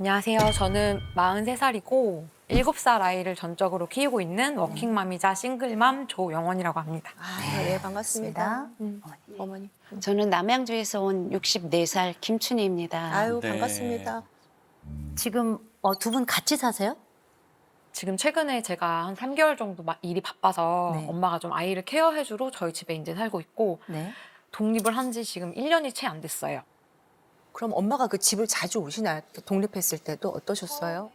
안녕하세요. 저는 43살이고 7살 아이를 전적으로 키우고 있는 워킹맘이자 싱글맘 조영원이라고 합니다. 네, 반갑습니다. 어머니. 저는 남양주에서 온 64살 김춘희입니다. 아유, 네. 반갑습니다. 지금 두 분 같이 사세요? 지금 최근에 제가 한 3개월 정도 일이 바빠서 네. 엄마가 좀 아이를 케어해주러 저희 집에 이제 살고 있고 네. 독립을 한 지 지금 1년이 채 안 됐어요. 그럼 엄마가 그 집을 자주 오시나요? 독립했을 때도 어떠셨어요?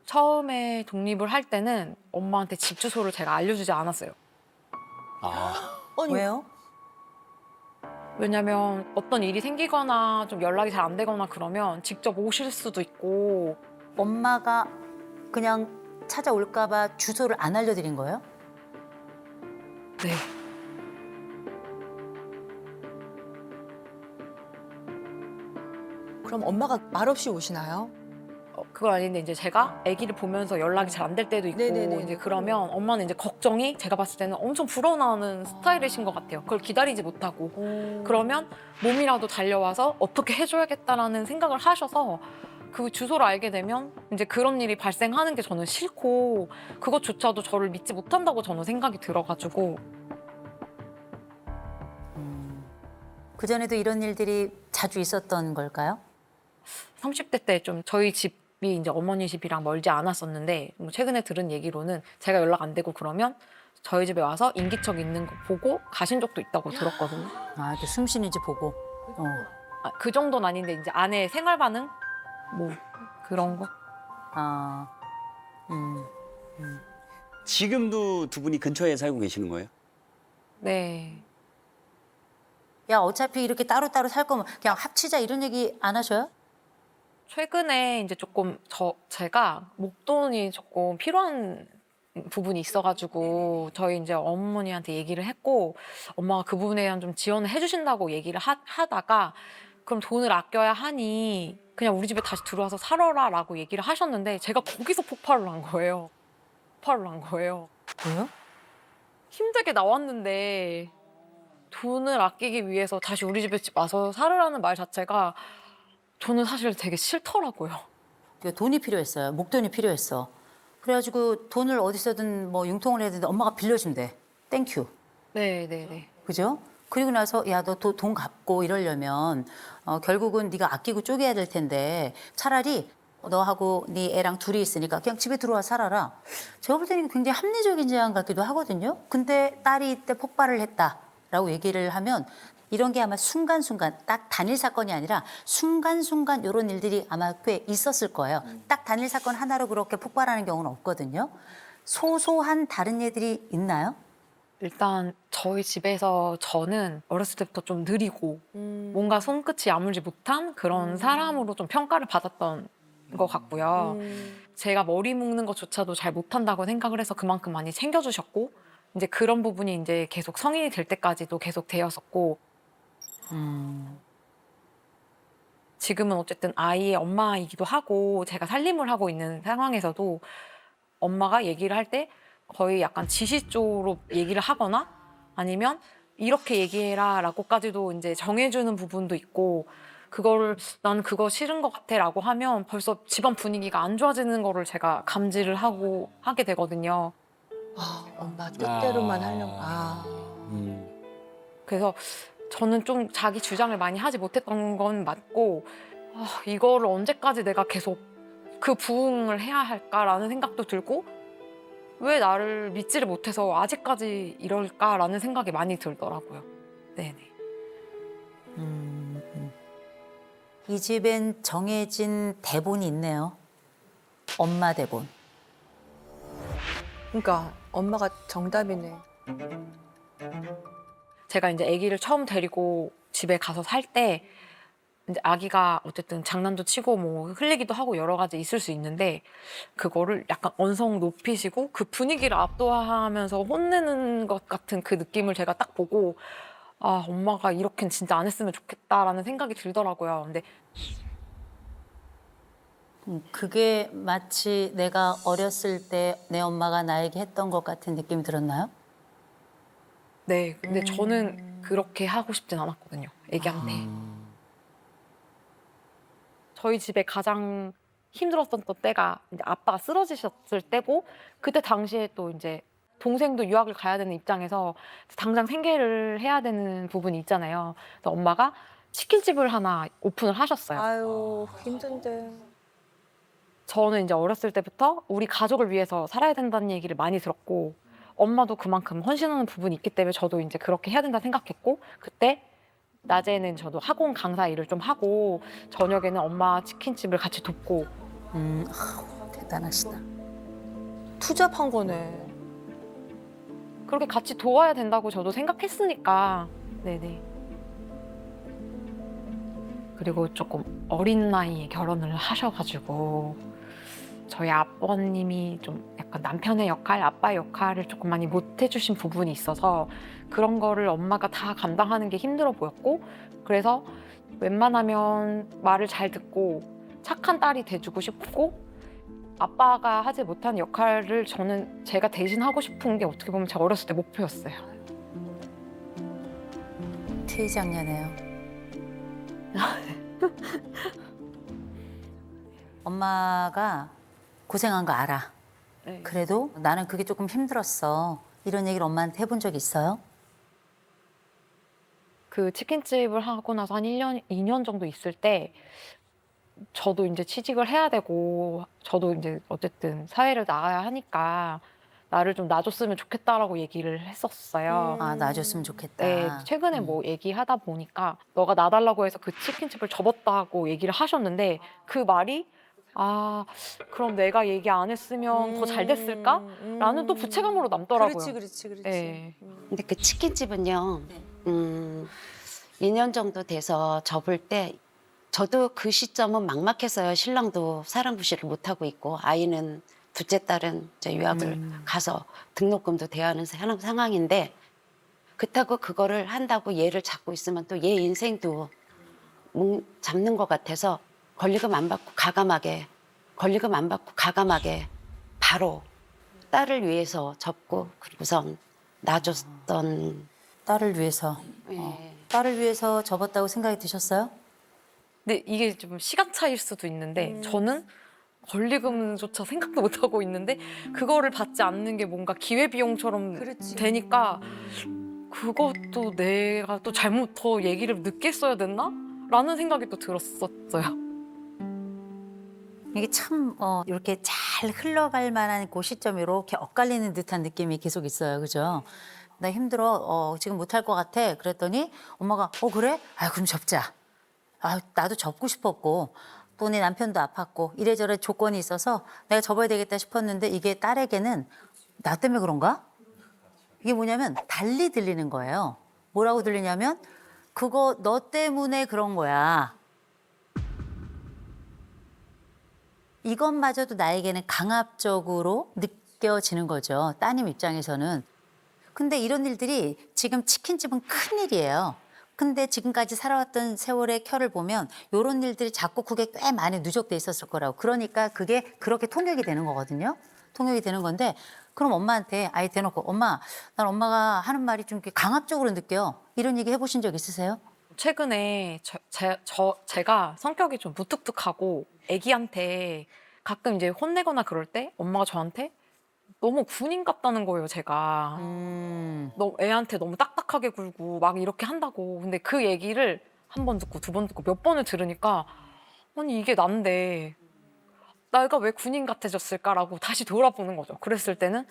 처음에 독립을 할 때는 엄마한테 집 주소를 제가 알려주지 않았어요. 아, 아니, 왜요? 왜냐면 어떤 일이 생기거나 좀 연락이 잘 안 되거나 그러면 직접 오실 수도 있고 엄마가 그냥 찾아올까 봐 주소를 안 알려드린 거예요? 네. 그럼 엄마가 말없이 오시나요? 그건 아닌데 이제 제가 아기를 보면서 연락이 잘 안 될 때도 있고 네네네. 이제 그러면 엄마는 이제 걱정이 제가 봤을 때는 엄청 불어나는 스타일이신 것 같아요. 그걸 기다리지 못하고 그러면 몸이라도 달려와서 어떻게 해줘야겠다라는 생각을 하셔서 그 주소를 알게 되면 이제 그런 일이 발생하는 게 저는 싫고 그것조차도 저를 믿지 못한다고 저는 생각이 들어가지고 그전에도 이런 일들이 자주 있었던 걸까요? 30대 때 좀 저희 집이 이제 어머니 집이랑 멀지 않았었는데 뭐 최근에 들은 얘기로는 제가 연락 안 되고 그러면 저희 집에 와서 인기척 있는 거 보고 가신 적도 있다고 들었거든요. 아, 이렇게 숨 쉬는지 보고. 그 정도는 아닌데 이제 아내의 생활 반응 뭐 그런 거. 아, 지금도 두 분이 근처에 살고 계시는 거예요? 네. 야, 어차피 이렇게 따로따로 살 거면 그냥 합치자 이런 얘기 안 하셔요? 최근에 이제 조금 제가 목돈이 조금 필요한 부분이 있어가지고 저희 이제 어머니한테 얘기를 했고 엄마가 그 부분에 대한 좀 지원을 해주신다고 얘기를 하다가 그럼 돈을 아껴야 하니 그냥 우리 집에 다시 들어와서 살아라라고 얘기를 하셨는데 제가 거기서 폭발을 한 거예요. 폭발을 한 거예요. 왜요? 힘들게 나왔는데 돈을 아끼기 위해서 다시 우리 집에 와서 살으라는 말 자체가 저는 사실 되게 싫더라고요. 그러니까 돈이 필요했어요. 목돈이 필요했어. 그래가지고 돈을 어디서든 뭐 융통을 해야 되는데 엄마가 빌려준대. 땡큐. 네네네. 그죠? 그리고 나서 야, 너 돈 갚고 이러려면 결국은 네가 아끼고 쪼개야 될 텐데 차라리 너하고 네 애랑 둘이 있으니까 그냥 집에 들어와 살아라. 제가 볼 때는 이게 굉장히 합리적인 제안 같기도 하거든요. 근데 딸이 이때 폭발을 했다라고 얘기를 하면 이런 게 아마 순간순간 딱 단일 사건이 아니라 순간순간 이런 일들이 아마 꽤 있었을 거예요. 딱 단일 사건 하나로 그렇게 폭발하는 경우는 없거든요. 소소한 다른 예들이 있나요? 일단 저희 집에서 저는 어렸을 때부터 좀 느리고 뭔가 손끝이 아물지 못한 그런 사람으로 좀 평가를 받았던 것 같고요. 제가 머리 묶는 것조차도 잘 못한다고 생각을 해서 그만큼 많이 챙겨주셨고 이제 그런 부분이 이제 계속 성인이 될 때까지도 계속 되었었고 지금은 어쨌든 아이의 엄마이기도 하고 제가 살림을 하고 있는 상황에서도 엄마가 얘기를 할 때 거의 약간 지시 쪽으로 얘기를 하거나 아니면 이렇게 얘기해라 라고까지도 이제 정해주는 부분도 있고 그거를 난 그거 싫은 것 같아 라고 하면 벌써 집안 분위기가 안 좋아지는 거를 제가 감지를 하게 되거든요. 엄마 뜻대로만 하려고. 그래서 저는 좀 자기 주장을 많이 하지 못했던 건 맞고 이거를 언제까지 내가 계속 그 부응을 해야 할까라는 생각도 들고 왜 나를 믿지를 못해서 아직까지 이럴까라는 생각이 많이 들더라고요. 네네. 이 집엔 정해진 대본이 있네요. 엄마 대본. 그러니까 엄마가 정답이네. 제가 이제 아기를 처음 데리고 집에 가서 살 때 이제 아기가 어쨌든 장난도 치고 뭐 흘리기도 하고 여러 가지 있을 수 있는데 그거를 약간 언성 높이시고 그 분위기를 압도하면서 혼내는 것 같은 그 느낌을 제가 딱 보고 엄마가 이렇게는 진짜 안 했으면 좋겠다라는 생각이 들더라고요. 근데 그게 마치 내가 어렸을 때 내 엄마가 나에게 했던 것 같은 느낌이 들었나요? 네, 근데 저는 그렇게 하고 싶진 않았거든요. 아기한테. 저희 집에 가장 힘들었던 때가 이제 아빠가 쓰러지셨을 때고 그때 당시에 또 이제 동생도 유학을 가야 되는 입장에서 당장 생계를 해야 되는 부분이 있잖아요. 그래서 엄마가 치킨집을 하나 오픈을 하셨어요. 아유 힘든데. 저는 이제 어렸을 때부터 우리 가족을 위해서 살아야 된다는 얘기를 많이 들었고 엄마도 그만큼 헌신하는 부분이 있기 때문에 저도 이제 그렇게 해야 된다 생각했고 그때 낮에는 저도 학원 강사 일을 좀 하고 저녁에는 엄마 치킨집을 같이 돕고 대단하시다. 투잡한 거네. 그렇게 같이 도와야 된다고 저도 생각했으니까 네네. 그리고 조금 어린 나이에 결혼을 하셔가지고 저희 아버님이 좀 약간 남편의 역할, 아빠의 역할을 조금 많이 못 해주신 부분이 있어서 그런 거를 엄마가 다 감당하는 게 힘들어 보였고 그래서 웬만하면 말을 잘 듣고 착한 딸이 돼주고 싶고 아빠가 하지 못한 역할을 저는 제가 대신 하고 싶은 게 어떻게 보면 제 어렸을 때 목표였어요. 퇴장녀네요. 엄마가 고생한 거 알아. 네. 그래도 나는 그게 조금 힘들었어. 이런 얘기를 엄마한테 해본 적 있어요? 그 치킨집을 하고 나서 한 1년, 2년 정도 있을 때 저도 이제 취직을 해야 되고 저도 이제 어쨌든 사회를 나가야 하니까 나를 좀 놔줬으면 좋겠다라고 얘기를 했었어요. 아, 놔줬으면 좋겠다. 네, 최근에 뭐 얘기하다 보니까 너가 놔달라고 해서 그 치킨집을 접었다고 얘기를 하셨는데 그 말이 아, 그럼 내가 얘기 안 했으면 더 잘 됐을까? 라는 또 부채감으로 남더라고요. 그렇지. 네. 근데 그 치킨집은요, 2년 정도 돼서 접을 때 저도 그 시점은 막막했어요. 신랑도 사랑부시를 못하고 있고 아이는 둘째 딸은 이제 유학을 가서 등록금도 대야 하는 상황인데 그렇다고 그거를 한다고 얘를 잡고 있으면 또 얘 인생도 잡는 것 같아서 권리금 안 받고 가감하게 바로 딸을 위해서 접고 그리고선 놔줬던 딸을 위해서. 예. 딸을 위해서 접었다고 생각이 드셨어요? 근데 이게 좀 시간 차일 수도 있는데 저는 권리금조차 생각도 못 하고 있는데 그거를 받지 않는 게 뭔가 기회비용처럼 그렇지. 되니까 그것도 내가 또 잘못 더 얘기를 늦게 써야 됐나? 라는 생각이 또 들었었어요. 이게 참 이렇게 잘 흘러갈 만한 그 시점이 이렇게 엇갈리는 듯한 느낌이 계속 있어요. 그죠? 나 힘들어. 지금 못할 것 같아. 그랬더니 엄마가 그래? 아 그럼 접자. 아 나도 접고 싶었고 또 내 남편도 아팠고 이래저래 조건이 있어서 내가 접어야 되겠다 싶었는데 이게 딸에게는 나 때문에 그런가? 이게 뭐냐면 달리 들리는 거예요. 뭐라고 들리냐면 그거 너 때문에 그런 거야. 이것마저도 나에게는 강압적으로 느껴지는 거죠. 따님 입장에서는. 근데 이런 일들이 지금 치킨집은 큰일이에요. 근데 지금까지 살아왔던 세월의 켜를 보면 이런 일들이 자꾸 그게 꽤 많이 누적돼 있었을 거라고. 그러니까 그게 그렇게 통역이 되는 거거든요. 통역이 되는 건데 그럼 엄마한테 아예 대놓고 엄마, 난 엄마가 하는 말이 좀 이렇게 강압적으로 느껴. 이런 얘기 해보신 적 있으세요? 최근에 제가 성격이 좀 무뚝뚝하고 애기한테 가끔 이제 혼내거나 그럴 때 엄마가 저한테 너무 군인 같다는 거예요, 제가. 너 애한테 너무 딱딱하게 굴고 막 이렇게 한다고. 근데 그 얘기를 한 번 듣고 두 번 듣고 몇 번을 들으니까 아니 이게 난데 내가 왜 군인 같아졌을까라고 다시 돌아보는 거죠. 그랬을 때는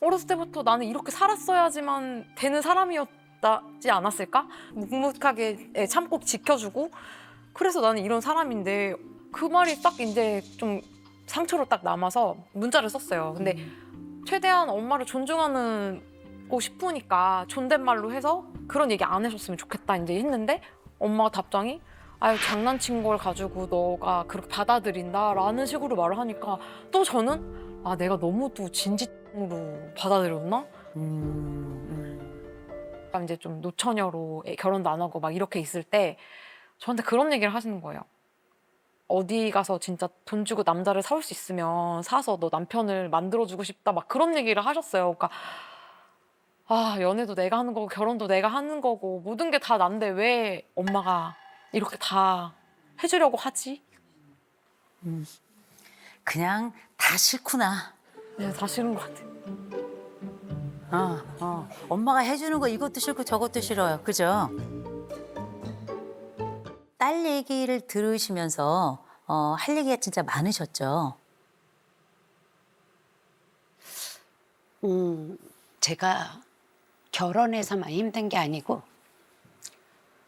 어렸을 때부터 나는 이렇게 살았어야지만 되는 사람이었지 않았을까? 묵묵하게 참고 지켜주고 그래서 나는 이런 사람인데 그 말이 딱 이제 좀 상처로 딱 남아서 문자를 썼어요. 근데 최대한 엄마를 존중하고 싶으니까 존댓말로 해서 그런 얘기 안 해줬으면 좋겠다 이제 했는데 엄마가 답장이 아유 장난친 걸 가지고 너가 그렇게 받아들인다라는 식으로 말을 하니까 또 저는 아 내가 너무 또 진지로 받아들였나? 이제 좀 노처녀로 결혼도 안 하고 막 이렇게 있을 때 저한테 그런 얘기를 하시는 거예요. 어디 가서 진짜 돈 주고 남자를 사올 수 있으면 사서 너 남편을 만들어주고 싶다 막 그런 얘기를 하셨어요. 그러니까 아 연애도 내가 하는 거고 결혼도 내가 하는 거고 모든 게 다 난데 왜 엄마가 이렇게 다 해주려고 하지? 그냥 다 싫구나. 네, 다 싫은 것 같아요. 엄마가 해주는 거 이것도 싫고 저것도 싫어요. 그죠? 딸 얘기를 들으시면서 할 얘기가 진짜 많으셨죠? 제가 결혼해서만 힘든 게 아니고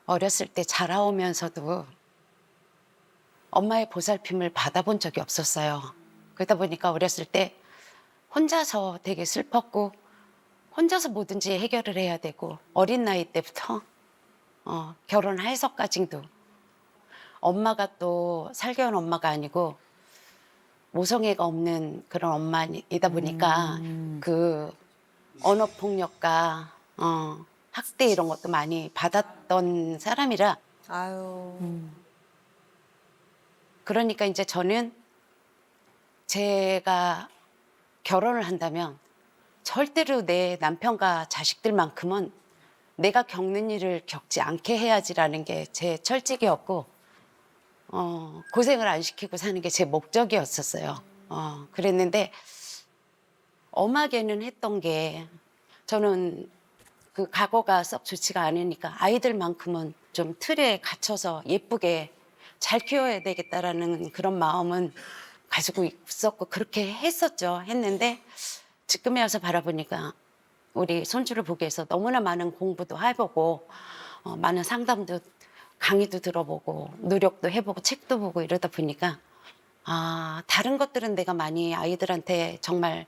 어렸을 때 자라오면서도 엄마의 보살핌을 받아본 적이 없었어요. 그러다 보니까 어렸을 때 혼자서 되게 슬펐고 혼자서 뭐든지 해결을 해야 되고 어린 나이 때부터 결혼해서까지도 엄마가 또 살게운 엄마가 아니고 모성애가 없는 그런 엄마이다 보니까 그 언어 폭력과 학대 이런 것도 많이 받았던 사람이라 아유. 그러니까 이제 저는 제가 결혼을 한다면 절대로 내 남편과 자식들만큼은 내가 겪는 일을 겪지 않게 해야지라는 게 제 철칙이었고 고생을 안 시키고 사는 게 제 목적이었었어요. 그랬는데 엄하게는 했던 게 저는 그 과거가 썩 좋지가 않으니까 아이들만큼은 좀 틀에 갇혀서 예쁘게 잘 키워야 되겠다라는 그런 마음은 가지고 있었고 그렇게 했었죠. 했는데 지금에 와서 바라보니까 우리 손주를 보기 위해서 너무나 많은 공부도 해보고 많은 상담도 강의도 들어보고 노력도 해보고 책도 보고 이러다 보니까 다른 것들은 내가 많이 아이들한테 정말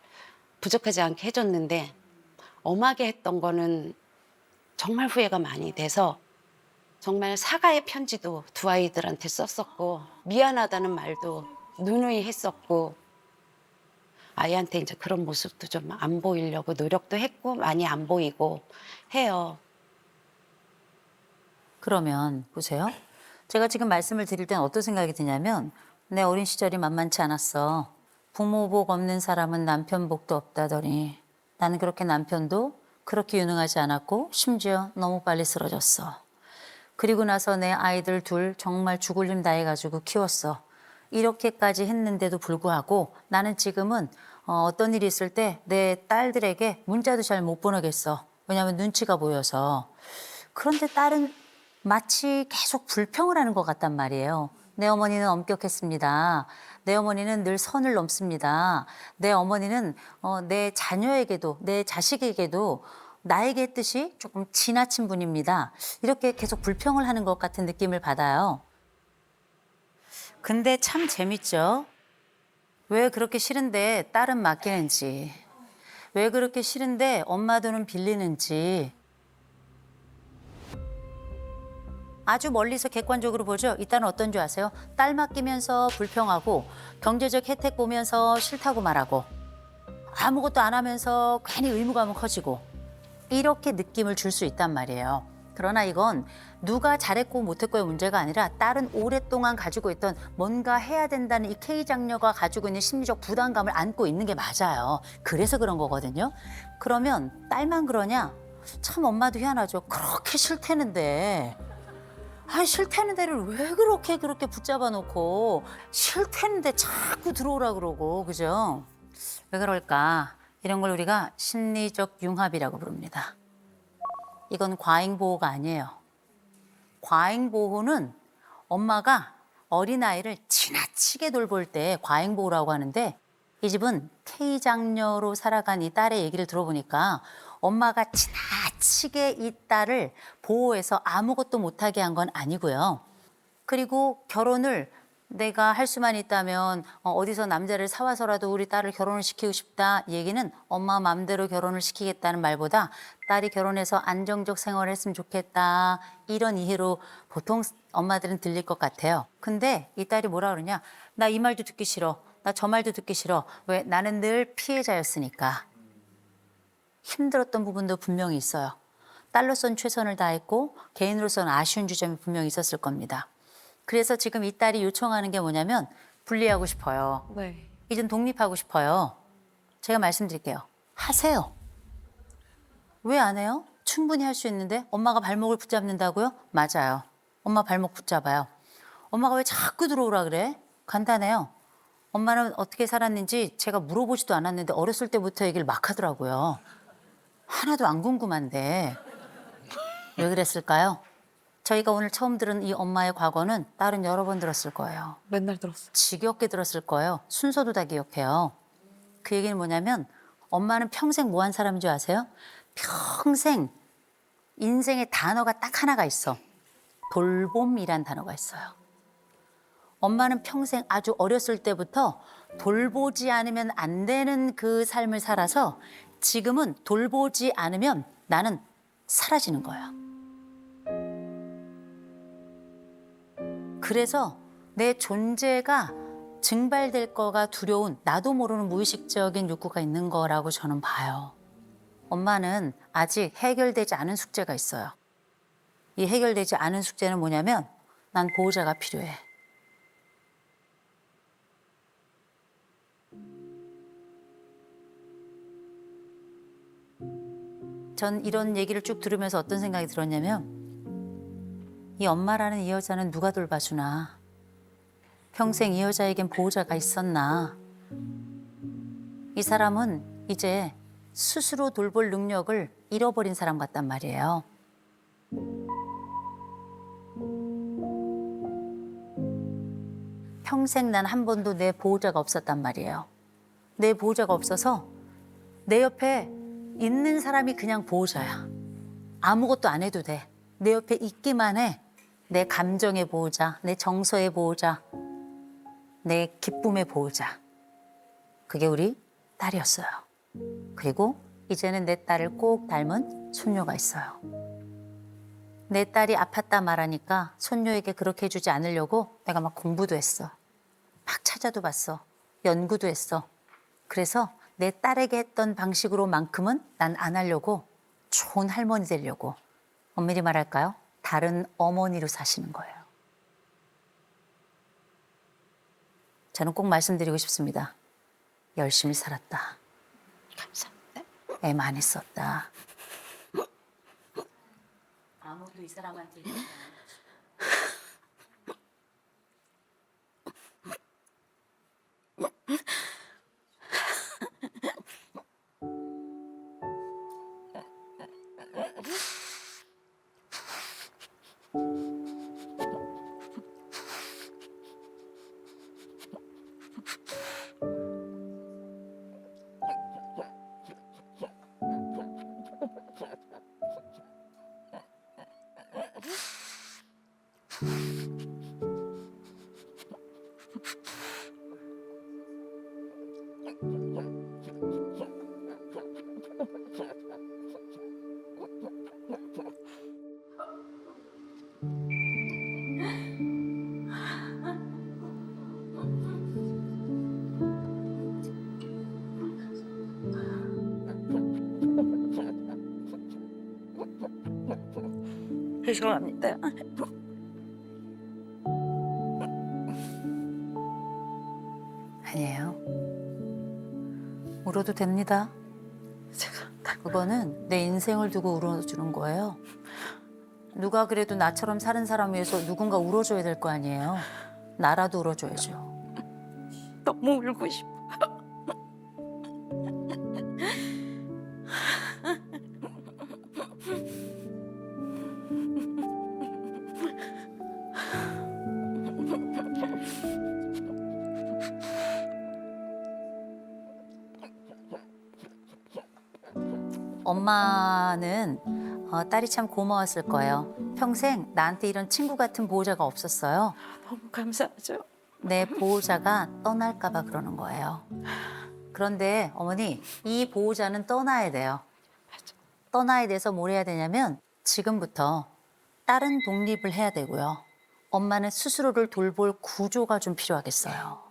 부족하지 않게 해줬는데 엄하게 했던 거는 정말 후회가 많이 돼서 정말 사과의 편지도 두 아이들한테 썼었고 미안하다는 말도 누누이 했었고 아이한테 이제 그런 모습도 좀 안 보이려고 노력도 했고 많이 안 보이고 해요. 그러면 보세요. 제가 지금 말씀을 드릴 땐 어떤 생각이 드냐면 내 어린 시절이 만만치 않았어. 부모 복 없는 사람은 남편 복도 없다더니 나는 그렇게 남편도 그렇게 유능하지 않았고 심지어 너무 빨리 쓰러졌어. 그리고 나서 내 아이들 둘 정말 죽을 힘 다해가지고 키웠어. 이렇게까지 했는데도 불구하고 나는 지금은 어떤 일이 있을 때 내 딸들에게 문자도 잘 못 보내겠어. 왜냐하면 눈치가 보여서. 그런데 딸은 마치 계속 불평을 하는 것 같단 말이에요. 내 어머니는 엄격했습니다. 내 어머니는 늘 선을 넘습니다. 내 어머니는 내 자녀에게도 내 자식에게도 나에게 했듯이 조금 지나친 분입니다. 이렇게 계속 불평을 하는 것 같은 느낌을 받아요. 근데 참 재밌죠? 왜 그렇게 싫은데 딸은 맡기는지, 왜 그렇게 싫은데 엄마 돈은 빌리는지 아주 멀리서 객관적으로 보죠. 이 딸은 어떤 줄 아세요? 딸 맡기면서 불평하고 경제적 혜택 보면서 싫다고 말하고 아무것도 안 하면서 괜히 의무감은 커지고 이렇게 느낌을 줄 수 있단 말이에요. 그러나 이건 누가 잘했고 못했고의 문제가 아니라 딸은 오랫동안 가지고 있던 뭔가 해야 된다는 이 K장녀가 가지고 있는 심리적 부담감을 안고 있는 게 맞아요. 그래서 그런 거거든요. 그러면 딸만 그러냐? 참 엄마도 희한하죠. 그렇게 싫다는데 싫다는 데를 왜 그렇게 붙잡아 놓고 싫다는데 자꾸 들어오라 그러고 그죠? 왜 그럴까? 이런 걸 우리가 심리적 융합이라고 부릅니다. 이건 과잉보호가 아니에요. 과잉보호는 엄마가 어린아이를 지나치게 돌볼 때 과잉보호라고 하는데 이 집은 K장녀로 살아간 이 딸의 얘기를 들어보니까 엄마가 지나치게 이 딸을 보호해서 아무것도 못하게 한 건 아니고요. 그리고 결혼을 내가 할 수만 있다면 어디서 남자를 사와서라도 우리 딸을 결혼을 시키고 싶다. 이 얘기는 엄마 마음대로 결혼을 시키겠다는 말보다 딸이 결혼해서 안정적 생활을 했으면 좋겠다. 이런 이해로 보통 엄마들은 들릴 것 같아요. 근데 이 딸이 뭐라 그러냐. 나 이 말도 듣기 싫어. 나 저 말도 듣기 싫어. 왜? 나는 늘 피해자였으니까. 힘들었던 부분도 분명히 있어요. 딸로서는 최선을 다했고 개인으로서는 아쉬운 지점이 분명히 있었을 겁니다. 그래서 지금 이 딸이 요청하는 게 뭐냐면 분리하고 싶어요. 네. 이젠 독립하고 싶어요. 제가 말씀드릴게요. 하세요. 왜 안 해요? 충분히 할 수 있는데 엄마가 발목을 붙잡는다고요? 맞아요. 엄마 발목 붙잡아요. 엄마가 왜 자꾸 들어오라 그래? 간단해요. 엄마는 어떻게 살았는지 제가 물어보지도 않았는데 어렸을 때부터 얘기를 막 하더라고요. 하나도 안 궁금한데 왜 그랬을까요? 저희가 오늘 처음 들은 이 엄마의 과거는 딸은 여러 번 들었을 거예요. 맨날 들었어. 지겹게 들었을 거예요. 순서도 다 기억해요. 그 얘기는 뭐냐면 엄마는 평생 뭐 한 사람인 줄 아세요? 평생 인생의 단어가 딱 하나가 있어. 돌봄이란 단어가 있어요. 엄마는 평생 아주 어렸을 때부터 돌보지 않으면 안 되는 그 삶을 살아서 지금은 돌보지 않으면 나는 사라지는 거야. 그래서 내 존재가 증발될 거가 두려운 나도 모르는 무의식적인 욕구가 있는 거라고 저는 봐요. 엄마는 아직 해결되지 않은 숙제가 있어요. 이 해결되지 않은 숙제는 뭐냐면 난 보호자가 필요해. 전 이런 얘기를 쭉 들으면서 어떤 생각이 들었냐면 이 엄마라는 이 여자는 누가 돌봐주나? 평생 이 여자에겐 보호자가 있었나? 이 사람은 이제 스스로 돌볼 능력을 잃어버린 사람 같단 말이에요. 평생 난 한 번도 내 보호자가 없었단 말이에요. 내 보호자가 없어서 내 옆에 있는 사람이 그냥 보호자야. 아무것도 안 해도 돼. 내 옆에 있기만 해. 내 감정의 보호자, 내 정서의 보호자, 내 기쁨의 보호자. 그게 우리 딸이었어요. 그리고 이제는 내 딸을 꼭 닮은 손녀가 있어요. 내 딸이 아팠다 말하니까 손녀에게 그렇게 해주지 않으려고 내가 막 공부도 했어. 막 찾아도 봤어. 연구도 했어. 그래서 내 딸에게 했던 방식으로만큼은 난 안 하려고 좋은 할머니 되려고 엄밀히 말할까요? 다른 어머니로 사시는 거예요. 저는 꼭 말씀드리고 싶습니다. 열심히 살았다. 감사합니다. 애 많이 썼다. 아무도 이 사람한테 죄송합니다. 아니에요. 울어도 됩니다. 그거는 내 인생을 두고 울어주는 거예요. 누가 그래도 나처럼 사는 사람 위해서 누군가 울어줘야 될 거 아니에요. 나라도 울어줘야죠. 너무 울고 싶어. 엄마는 딸이 참 고마웠을 거예요. 평생 나한테 이런 친구 같은 보호자가 없었어요. 너무 감사하죠. 내 보호자가 떠날까 봐 그러는 거예요. 그런데 어머니, 이 보호자는 떠나야 돼요. 떠나야 돼서 뭘 해야 되냐면 지금부터 딸은 독립을 해야 되고요. 엄마는 스스로를 돌볼 구조가 좀 필요하겠어요.